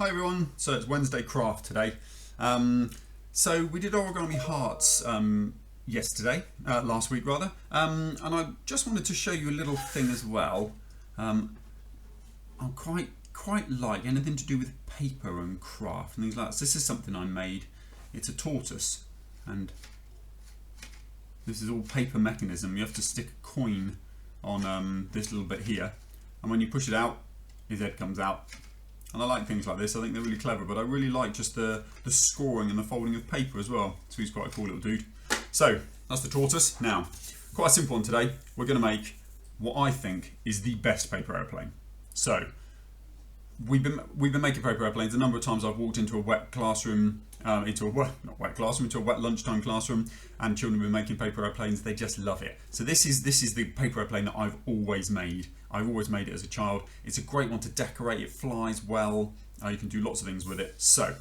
Hi everyone, so it's Wednesday craft today. So we did origami hearts last week rather, and I just wanted to show you a little thing as well. I quite like anything to do with paper and craft and things like that. So this is something I made. It's a tortoise, and this is all paper mechanism. You have to stick a coin on this little bit here, and when you push it out, his head comes out. And I like things like this. I think they're really clever, but I really like just the scoring and the folding of paper as well. So he's quite a cool little dude. So that's the tortoise. Now, quite a simple one today. We're going to make what I think is the best paper airplane. So we've been making paper airplanes. A number of times I've walked into a wet classroom, into a wet lunchtime classroom, and children have been making paper airplanes. They just love it. So this is the paper airplane that I've always made. I've always made it as a child. It's a great one to decorate. It flies well. You can do lots of things with it. So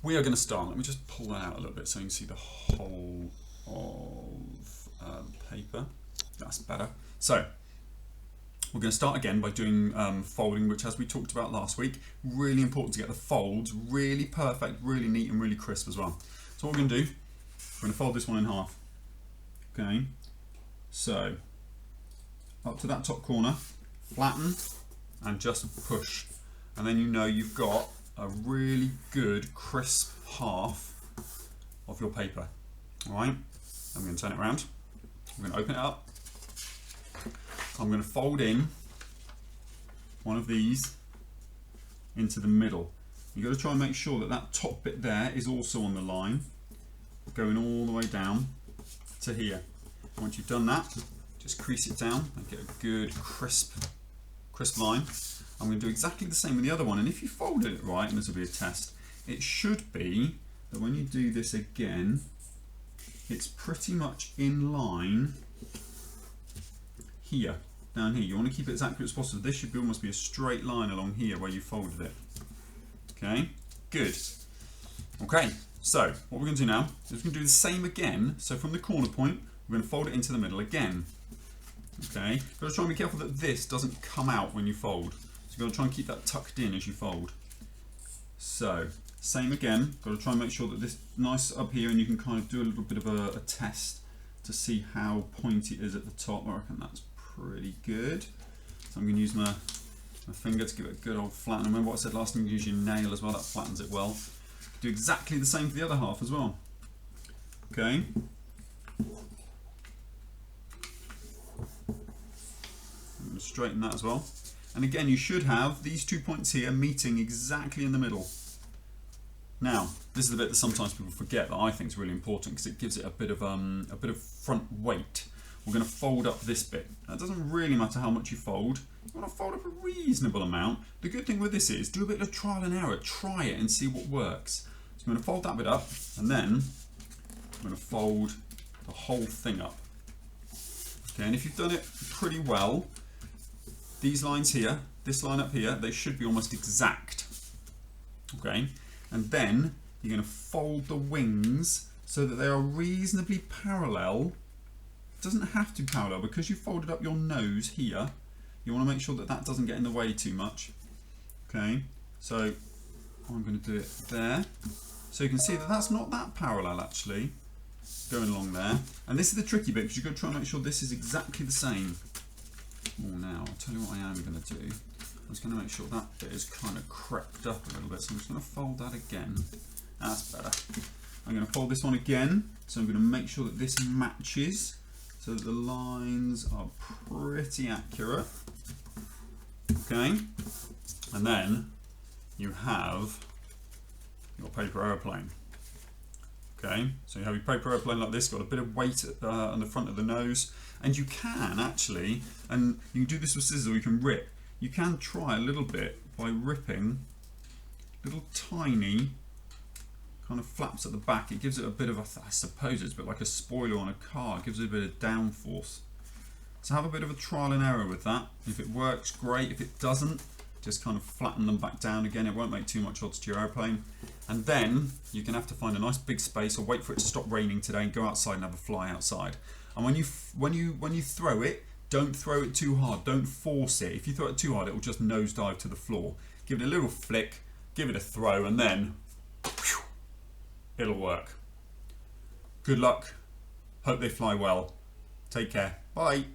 we are going to start. Let me just pull that out a little bit so you can see the whole of paper. That's better. So we're going to start again by doing folding, which, as we talked about last week, really important to get the folds really perfect, really neat and really crisp as well. So what we're going to do, we're going to fold this one in half. Okay, so up to that top corner, flatten and just push, and then you know you've got a really good crisp half of your paper. All right, I'm going to turn it around. I'm going to open it up. I'm going to fold in one of these into the middle. You've got to try and make sure that that top bit there is also on the line, going all the way down to here. Once you've done that, just crease it down and get a good crisp line. I'm going to do exactly the same with the other one, and if you folded it right, and this will be a test, it should be that when you do this again, it's pretty much in line here, down here. You want to keep it as accurate as possible. This should almost be a straight line along here where you folded it. Okay, good. Okay, so what we're going to do now is we're going to do the same again. So from the corner point, we're going to fold it into the middle again. Okay, you've got to try and be careful that this doesn't come out when you fold. So you've got to try and keep that tucked in as you fold. So, same again, got to try and make sure that this nice up here, and you can kind of do a little bit of a test to see how pointy it is at the top. I reckon that's pretty good. So I'm going to use my finger to give it a good old flatten. Remember what I said last time, you use your nail as well, that flattens it well. Do exactly the same for the other half as well. Okay. Straighten that as well, and again you should have these 2 points here meeting exactly in the middle. Now this is the bit that sometimes people forget that I think is really important because it gives it a bit of front weight. We're going to fold up this bit. Now, it doesn't really matter how much you fold. You want to fold up a reasonable amount. The good thing with this is do a bit of trial and error, try it and see what works. So I'm going to fold that bit up, and then I'm going to fold the whole thing up. Okay, and if you've done it pretty well, these lines here, this line up here, they should be almost exact. Okay, and then you're going to fold the wings so that they are reasonably parallel. It doesn't have to be parallel because you folded up your nose here. You want to make sure that that doesn't get in the way too much. Okay, so I'm going to do it there. So you can see that that's not that parallel actually, going along there. And this is the tricky bit because you've got to try and make sure this is exactly the same. Oh, now I'll tell you what I am going to do. I'm just going to make sure that bit is kind of crept up a little bit. So I'm just going to fold that again. That's better. I'm going to fold this one again. So I'm going to make sure that this matches so that the lines are pretty accurate. Okay. And then you have your paper airplane. Okay, so you have your paper airplane like this, got a bit of weight on the front of the nose, and you can actually, and you can do this with scissors or you can rip, you can try a little bit by ripping little tiny kind of flaps at the back. It gives it a bit of a, I suppose it's a bit like a spoiler on a car, it gives it a bit of downforce. So have a bit of a trial and error with that. If it works, great. If it doesn't, just kind of flatten them back down again. It won't make too much odds to your airplane. And then you're going to have to find a nice big space or wait for it to stop raining today and go outside and have a fly outside. And when you throw it, don't throw it too hard. Don't force it. If you throw it too hard, it will just nosedive to the floor. Give it a little flick, give it a throw, and then whew, it'll work. Good luck. Hope they fly well. Take care. Bye.